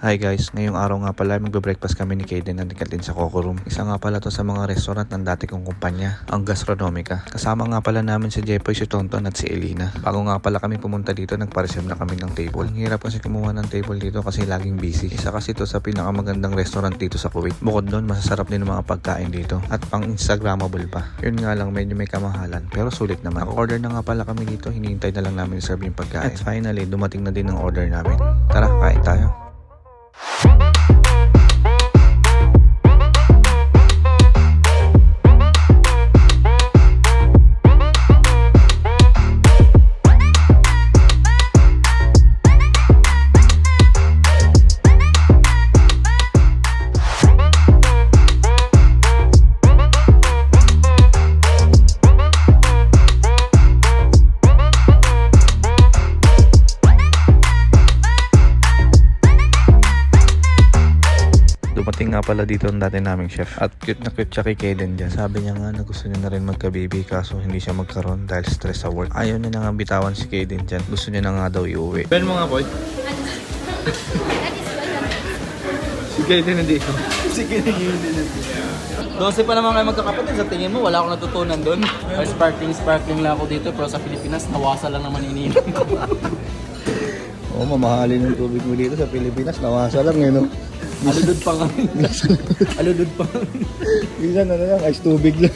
Hi guys, ngayong araw nga pala magbe-breakfast kami ni Kaden at Katlin sa Coco Room. Isa nga pala to sa mga restaurant ng dati kong kumpanya, ang Gastronomica. Kasama nga pala namin si Jepoy, si Tonton at si Elina. Bago nga pala kami pumunta dito, nagpa-reserve na kami ng table. Ang hirap kasi kumuha ng table dito kasi laging busy. Isa kasi to sa pinakamagandang restaurant dito sa Kuwait. Bukod doon, masasarap din ang mga pagkain dito at pang Instagrammable pa. Yun nga lang, medyo may kamahalan pero sulit naman. Naka-order na nga pala kami dito, hinihintay na lang namin serve yung pagkain. At finally, dumating na din ang order namin. Tara, kain tayo. Dumating nga pala dito ang dati naming chef at cute na cute siya kay Kaden dyan. Sabi niya nga na gusto niya na rin magka-baby kaso hindi siya magkaroon dahil stress sa work. Ayaw niya na nga bitawan si Kaden dyan. Gusto niya na nga daw iuwi. Ben mo nga boy. Si Kaden hindi ito. Si Kaden hindi ito. 12 pa naman kayo magkakapatid. Sa tingin mo, wala akong natutunan doon. Sparkling lang ako dito pero sa Pilipinas, nawasa lang naman iniinom ko. Oo, mamahalin yung tubig mo dito sa Pilipinas. Nawasa lang no? Aludod pa nga. Aludod pa nga. Minsan ano lang, ice tubig lang.